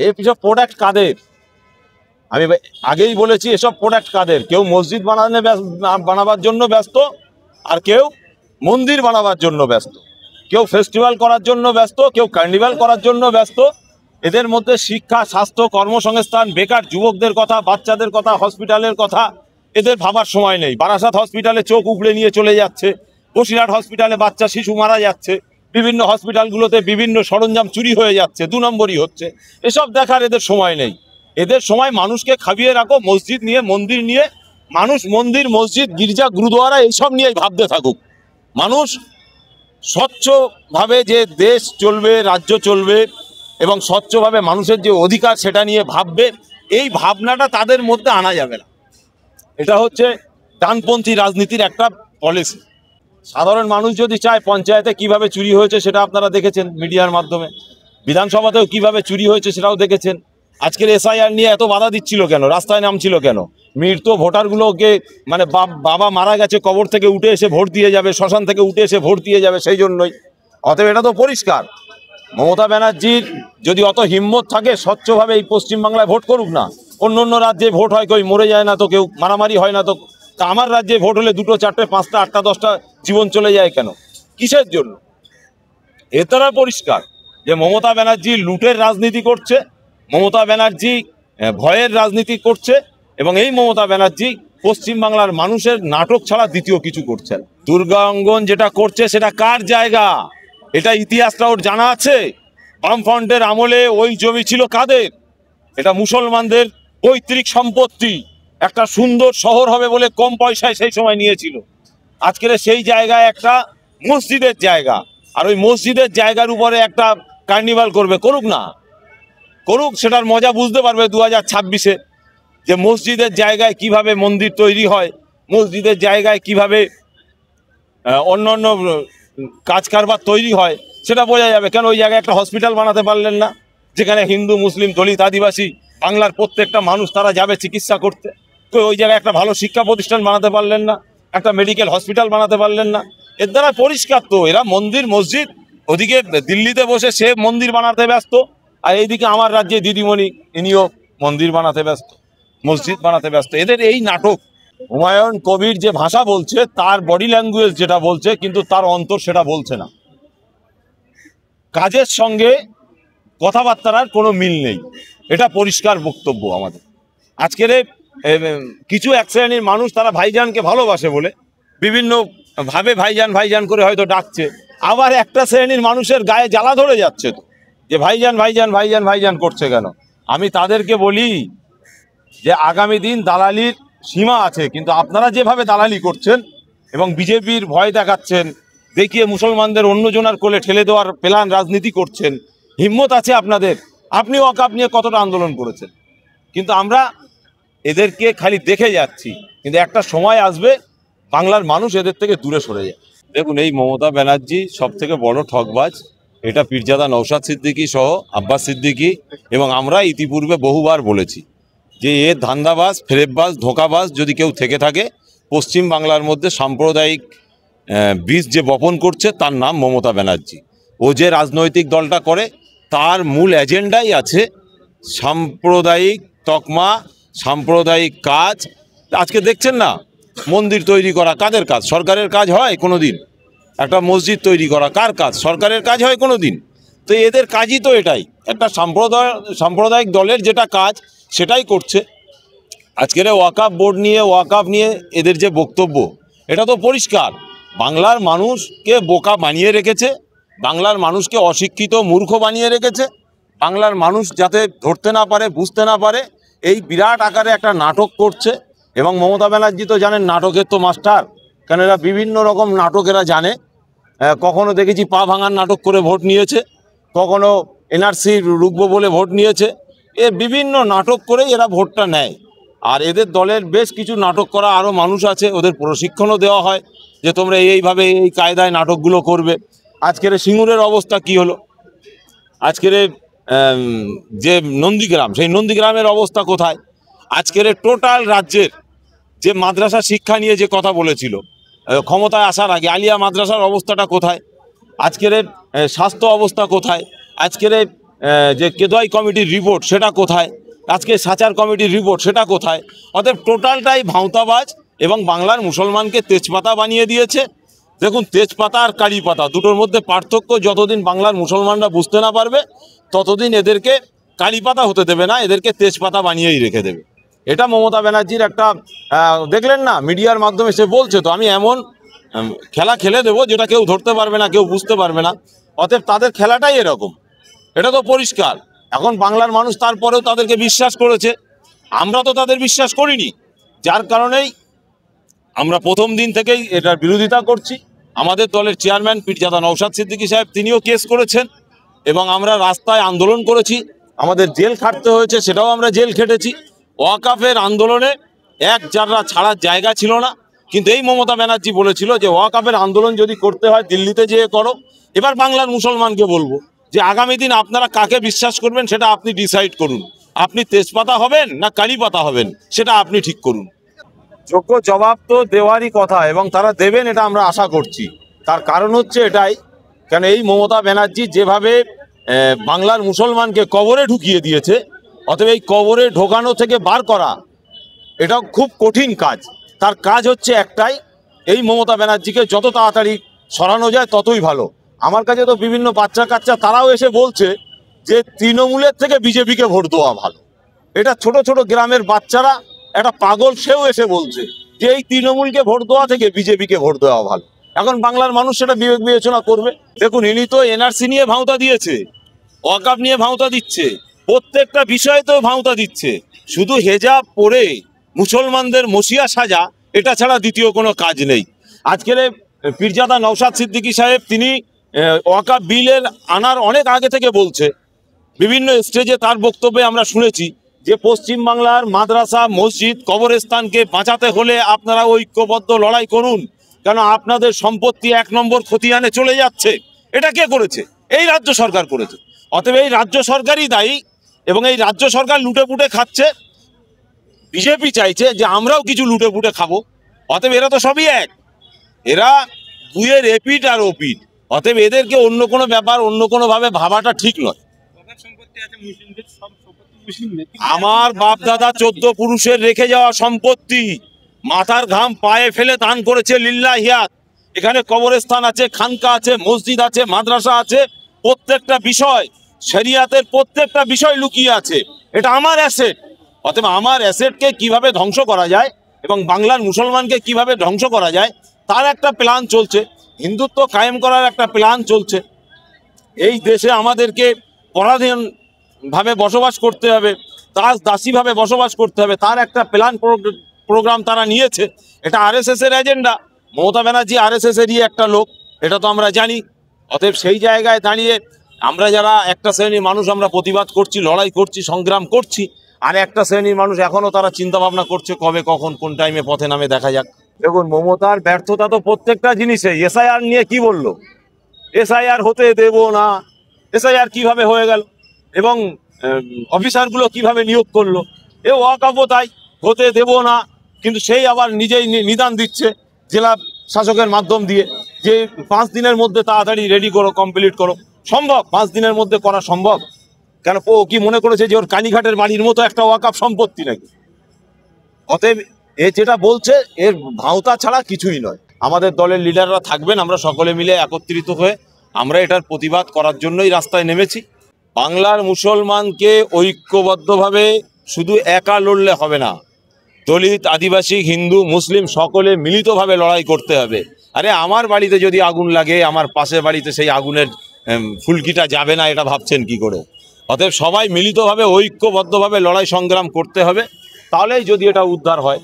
এসব প্রোডাক্ট কাদের? আমি আগেই বলেছি এসব প্রোডাক্ট কাদের? কেউ মসজিদ বানাবার জন্য ব্যস্ত, আর কেউ মন্দির বানাবার জন্য ব্যস্ত, কেউ ফেস্টিভ্যাল করার জন্য ব্যস্ত, কেউ কার্নিভাল করার জন্য ব্যস্ত। এদের মধ্যে শিক্ষা, স্বাস্থ্য, কর্মসংস্থান, বেকার যুবকদের কথা, বাচ্চাদের কথা, হসপিটালের কথা এদের ভাবার সময় নেই। বারাসাত হসপিটালে চোখ উগড়ে নিয়ে চলে যাচ্ছে, বসিরহাট হসপিটালে বাচ্চা শিশু মারা যাচ্ছে, বিভিন্ন হসপিটালগুলোতে বিভিন্ন সরঞ্জাম চুরি হয়ে যাচ্ছে, 2 নম্বরই হচ্ছে। এসব দেখার এদের সময় নেই। এদের সময় মানুষকে খাবিয়ে রাখো, মসজিদ নিয়ে, মন্দির নিয়ে। মানুষ মন্দির, মসজিদ, গির্জা, গুরুদুয়ারা এইসব নিয়েই ভাবতে থাকুক। মানুষ স্বচ্ছভাবে যে দেশ চলবে, রাজ্য চলবে এবং স্বচ্ছভাবে মানুষের যে অধিকার সেটা নিয়ে ভাববে, এই ভাবনাটা তাদের মধ্যে আনা যাবে না। এটা হচ্ছে ডানপন্থী রাজনীতির একটা পলিসি। সাধারণ মানুষ যদি চায়, পঞ্চায়েতে কিভাবে চুরি হয়েছে সেটা আপনারা দেখেছেন মিডিয়ার মাধ্যমে, বিধানসভাতেও কিভাবে চুরি হয়েছে সেটাও দেখেছেন। আজকের এসআইআর নিয়ে এত বাধা দিচ্ছিল কেন, রাস্তায় নামছিল কেন? মৃত ভোটারগুলোকে মানে বাবা মারা গেছে, কবর থেকে উঠে এসে ভোট দিয়ে যাবে, শ্মশান থেকে উঠে এসে ভোট দিয়ে যাবে, সেই জন্যই। অতএব এটা তো পরিষ্কার, মমতা ব্যানার্জির যদি অত হিম্মত থাকে স্বচ্ছভাবে এই পশ্চিমবাংলায় ভোট করুক না। অন্য রাজ্যে ভোট হয়, কেউ মরে যায় না তো, কেউ মারামারি হয় না তো। তা আমার রাজ্যে ভোট হলে 2, 4, 5, 8, 10টা জীবন চলে যায় কেন? কিসের জন্য? এ তারা পরিষ্কার যে মমতা ব্যানার্জি লুটের রাজনীতি করছে, মমতা ব্যানার্জি ভয়ের রাজনীতি করছে, এবং এই মমতা ব্যানার্জি পশ্চিমবাংলার মানুষের নাটক ছাড়া দ্বিতীয় কিছু করছে না। দুর্গা অঙ্গন যেটা করছে সেটা কার জায়গা? এটা ইতিহাসটা ওর জানা আছে? বামফ্রন্টের আমলে ওই জমি ছিল কাদের? এটা মুসলমানদের পৈতৃক সম্পত্তি। একটা সুন্দর শহর হবে বলে কম পয়সায় সেই সময় নিয়েছিল। আজকের সেই জায়গায় একটা মসজিদের জায়গা, আর ওই মসজিদের জায়গার উপরে একটা কার্নিভাল করবে, করুক না, করুক। সেটার মজা বুঝতে পারবে 2026-এ, যে মসজিদের জায়গায় কিভাবে মন্দির তৈরি হয়, মসজিদের জায়গায় কিভাবে অন্যান্য কাজ কারবার তৈরি হয়, সেটা বোঝা যাবে। কেন ওই জায়গায় একটা হসপিটাল বানাতে পারলেন না, যেখানে হিন্দু, মুসলিম, দলিত, আদিবাসী, বাংলার প্রত্যেকটা মানুষ তারা যাবে চিকিৎসা করতে? ওই জায়গায় একটা ভালো শিক্ষা প্রতিষ্ঠান বানাতে পারলেন না, একটা মেডিকেল হসপিটাল বানাতে পারলেন না? এর দ্বারা পরিষ্কার তো এরা মন্দির, মসজিদ, ওদিকে দিল্লিতে বসে সে মন্দির বানাতে ব্যস্ত, আর এইদিকে আমার রাজ্যে দিদিমণি ইনিও মন্দির বানাতে ব্যস্ত, মসজিদ বানাতে ব্যস্ত। এদের এই নাটক। হুমায়ুন কবির যে ভাষা বলছে, তার বডি ল্যাঙ্গুয়েজ যেটা বলছে, কিন্তু তার অন্তর সেটা বলছে না। কাজের সঙ্গে কথাবার্তার কোনো মিল নেই, এটা পরিষ্কার বক্তব্য আমাদের। আজকের কিছু এক শ্রেণীর মানুষ তারা ভাইজানকে ভালোবাসে বলে বিভিন্ন ভাবে ভাইজান ভাইজান করে হয়তো ডাকছে, আবার একটা শ্রেণীর মানুষের গায়ে জ্বালা ধরে যাচ্ছে তো, যে ভাইজান ভাইজান ভাইজান ভাইজান করছে কেন? আমি তাদেরকে বলি যে আগামী দিন দালালির সীমা আছে, কিন্তু আপনারা যেভাবে দালালি করছেন এবং বিজেপির ভয় দেখাচ্ছেন, দেখিয়ে মুসলমানদের অন্যজনার কোলে ঠেলে দেওয়ার প্ল্যান রাজনীতি করছেন, হিম্মত আছে আপনাদের। আপনি ওয়াকাফ নিয়ে কতটা আন্দোলন করেছেন, কিন্তু আমরা এদেরকে খালি দেখে যাচ্ছি। কিন্তু একটা সময় আসবে বাংলার মানুষ এদের থেকে দূরে সরে যায়। দেখুন, এই মমতা ব্যানার্জি সব থেকে বড় ঠকবাজ। এটা পীরজাদা নওশাদ সিদ্দিকী সহ আব্বাস সিদ্দিকী এবং আমরা ইতিপূর্বে বহুবার বলেছি যে এ ধান্দাবাজ, ফেরেববাজ, ধোঁকাবাজ যদি কেউ থেকে থাকে পশ্চিম বাংলার মধ্যে সাম্প্রদায়িক বীজ যে বপন করছে, তার নাম মমতা ব্যানার্জি। ও যে রাজনৈতিক দলটা করে তার মূল এজেন্ডাই আছে সাম্প্রদায়িক তকমা, সাম্প্রদায়িক কাজ। আজকে দেখছেন না, মন্দির তৈরি করা কাদের কাজ? সরকারের কাজ হয় কোনো দিন? একটা মসজিদ তৈরি করা কার কাজ? সরকারের কাজ হয় কোনো দিন? তো এদের কাজই তো এটাই, একটা সাম্প্রদায়িক দলের যেটা কাজ সেটাই করছে। আজকের ওয়াকাফ বোর্ড নিয়ে, ওয়াকাফ নিয়ে এদের যে বক্তব্য, এটা তো পরিষ্কার বাংলার মানুষকে বোকা বানিয়ে রেখেছে, বাংলার মানুষকে অশিক্ষিত মূর্খ বানিয়ে রেখেছে। বাংলার মানুষ যাতে ধরতে না পারে, বুঝতে না পারে, এই বিরাট আকারে একটা নাটক করছে। এবং মমতা ব্যানার্জি তো জানেন নাটকের তো মাস্টার, কেন এরা বিভিন্ন রকম নাটক এরা জানে। কখনো দেখেছি পা ভাঙার নাটক করে ভোট নিয়েছে, কখনো এনআরসি রুখবো বলে ভোট নিয়েছে। এ বিভিন্ন নাটক করে এরা ভোটটা নেয়। আর এদের দলের বেশ কিছু নাটক করা আরও মানুষ আছে, ওদের প্রশিক্ষণও দেওয়া হয় যে তোমরা এইভাবে এই কায়দায় নাটকগুলো করবে। আজকের সিঙ্গুরের অবস্থা কি হলো? আজকের যে নন্দীগ্রাম, সেই নন্দীগ্রামের অবস্থা কোথায়? আজকের টোটাল রাজ্যের যে মাদ্রাসা শিক্ষা নিয়ে যে কথা বলেছিল ক্ষমতায় আসার আগে, আলিয়া মাদ্রাসার অবস্থাটা কোথায়? আজকের স্বাস্থ্য অবস্থা কোথায়? আজকের যে কেদোয়াই কমিটির রিপোর্ট সেটা কোথায়, আজকে সাচার কমিটির রিপোর্ট সেটা কোথায়। অতএব টোটালটাই ভাঁওতাবাজ এবং বাংলার মুসলমানকে তেজপাতা বানিয়ে দিয়েছে। দেখুন, তেজপাতা আর কারি পাতা দুটোর মধ্যে পার্থক্য যতদিন বাংলার মুসলমানরা বুঝতে না পারবে ততদিন এদেরকে কারি পাতা হতে দেবে না, এদেরকে তেজপাতা বানিয়েই রেখে দেবে। এটা মমতা ব্যানার্জির একটা দেখলেন না, মিডিয়ার মাধ্যমে সে বলছে তো আমি এমন খেলা খেলে দেবো যেটা কেউ ধরতে পারবে না, কেউ বুঝতে পারবে না। অতএব তাদের খেলাটাই এরকম, এটা তো পরিষ্কার। এখন বাংলার মানুষ তারপরেও তাদেরকে বিশ্বাস করেছে, আমরা তো তাদের বিশ্বাস করিনি, যার কারণেই আমরা প্রথম দিন থেকেই এটার বিরোধিতা করছি। আমাদের দলের চেয়ারম্যান পীরজাদা নওশাদ সিদ্দিকী সাহেব তিনিও কেস করেছেন এবং আমরা রাস্তায় আন্দোলন করেছি, আমাদের জেল খাটতে হয়েছে, সেটাও আমরা জেল খেটেছি। ওয়াকাফের আন্দোলনে এক জাররা ছাড়ার জায়গা ছিল না, কিন্তু এই মমতা ব্যানার্জি বলেছিল যে ওয়াকাফের আন্দোলন যদি করতে হয় দিল্লিতে যেয়ে করো। এবার বাংলার মুসলমানকে বলবো যে আগামী দিন আপনারা কাকে বিশ্বাস করবেন সেটা আপনি ডিসাইড করুন, আপনি তেজপাতা হবেন না কারি পাতা হবেন সেটা আপনি ঠিক করুন। যোগ্য জবাব তো দেওয়ারই কথা এবং তারা দেবেন এটা আমরা আশা করছি। তার কারণ হচ্ছে এটাই, কেন এই মমতা ব্যানার্জি যেভাবে বাংলার মুসলমানকে কবরে ঢুকিয়ে দিয়েছে, অতএব এই কবরে ঢোকানো থেকে বার করা এটা খুব কঠিন কাজ। তার কাজ হচ্ছে একটাই, এই মমতা ব্যানার্জিকে যত তাড়াতাড়ি সরানো যায় ততই ভালো। আমার কাছে তো বিভিন্ন বাচ্চা কাচ্চা তারাও এসে বলছে যে তৃণমূলের থেকে বিজেপিকে ভোট দেওয়া ভালো। এটা ছোট ছোট গ্রামের বাচ্চারা, একটা পাগল সেও এসে বলছে যে এই তৃণমূলকে ভোট দেওয়া থেকে বিজেপিকে ভোট দেওয়া ভালো। এখন বাংলার মানুষ সেটা বিবেক বিবেচনা করবে। দেখুন, ইনি তো এনআরসি নিয়ে ভাঁওতা দিয়েছে, ওয়াকাফ নিয়ে ভাঁওতা দিচ্ছে, প্রত্যেকটা বিষয়ে তো ভাঁওতা দিচ্ছে। শুধু হেজাব পরে মুসলমানদের মসিয়া সাজা, এটা ছাড়া দ্বিতীয় কোনো কাজ নেই। আজকের পীরজাদা নওশাদ সিদ্দিকী সাহেব তিনি ওয়াকাফ বিলের আনার অনেক আগে থেকে বলছে, বিভিন্ন স্টেজে তার বক্তব্যে আমরা শুনেছি যে পশ্চিমবাংলার মাদ্রাসা মসজিদ কবরস্থানকে বাঁচাতে হলে আপনারা ঐক্যবদ্ধ লড়াই করুন, কেন আপনাদের সম্পত্তি 1 নম্বর খতিয়ানে চলে যাচ্ছে। এটা কে করেছে? এই রাজ্য সরকার করেছে। অতএব এই রাজ্য সরকারই দায়ী এবং এই রাজ্য সরকার লুটে পুটে খাচ্ছে। বিজেপি চাইছে যে আমরাও কিছু লুটে পুটে খাবো। অতএব এরা তো সবই এক, এরা দুইয়ের এপিট আর ওপিট। অতএব এদেরকে অন্য কোনো ব্যাপার অন্য কোনোভাবে ভাবাটা ঠিক নয়। আমার বাপ দাদা 14 পুরুষের রেখে যাওয়া সম্পত্তি মাথার ঘাম পায়ে ফেলে দান করেছে লিল্লাহিয়াত। এখানে কবরস্থান আছে, খানকা আছে, মসজিদ আছে, মাদ্রাসা আছে, প্রত্যেকটা বিষয় শরিয়াতের প্রত্যেকটা বিষয় লুকিয়ে আছে। এটা আমার অ্যাসেট। অতএব আমার অ্যাসেটকে কিভাবে ধ্বংস করা যায় এবং বাংলার মুসলমানকে কিভাবে ধ্বংস করা যায় তার একটা প্ল্যান চলছে, হিন্দুত্ব কায়েম করার একটা প্ল্যান চলছে। এই দেশে আমাদেরকে পরাধীনভাবে বসবাস করতে হবে, দাস দাসীভাবে বসবাস করতে হবে, তার একটা প্ল্যান প্রোগ্রাম তারা নিয়েছে। এটা আরএসএস এর এজেন্ডা। মমতা ব্যানার্জি আরএসএস এরই একটা লোক, এটা তো আমরা জানি। অতএব সেই জায়গায় দাঁড়িয়ে আমরা যারা একটা শ্রেণীর মানুষ আমরা প্রতিবাদ করছি, লড়াই করছি, সংগ্রাম করছি, আর একটা শ্রেণীর মানুষ এখনও তারা চিন্তা ভাবনা করছে কবে কখন কোন টাইমে পথে নামে দেখা যাক। দেখুন, মমতার ব্যর্থতা তো প্রত্যেকটা জিনিসে। এসআইআর নিয়ে কি বললো? এসআইআর হতে দেব না। এসআইআর কিভাবে হয়ে গেল এবং অফিসারগুলো কিভাবে নিয়োগ করলো? এ ওয়াকাফও তাই, হতে দেব না, কিন্তু সেই আবার নিজেই নিদান দিচ্ছে জেলা শাসকের মাধ্যম দিয়ে যে 5 দিনের মধ্যে তাড়াতাড়ি রেডি করো, কমপ্লিট করো। সম্ভব? 5 দিনের মধ্যে করা সম্ভব? কেন ও কি মনে করেছে যে ওর কালীঘাটের বাড়ির মতো একটা ওয়াকাফ সম্পত্তি নাকি? অতএব এ যেটা বলছে এর ভাঁওতা ছাড়া কিছুই নয়। আমাদের দলের লিডাররা থাকবেন, আমরা সকলে মিলে একত্রিত হয়ে আমরা এটার প্রতিবাদ করার জন্যই রাস্তায় নেমেছি। বাংলার মুসলমানকে ঐক্যবদ্ধভাবে শুধু একা লড়লে হবে না, দলিত, আদিবাসী, হিন্দু, মুসলিম সকলে মিলিতভাবে লড়াই করতে হবে। আরে আমার বাড়িতে যদি আগুন লাগে, আমার পাশের বাড়িতে সেই আগুনের ফুলকিটা যাবে না, এটা ভাবছেন কি করে? অতএব সবাই মিলিতভাবে ঐক্যবদ্ধভাবে লড়াই সংগ্রাম করতে হবে, তাহলেই যদি এটা উদ্ধার হয়।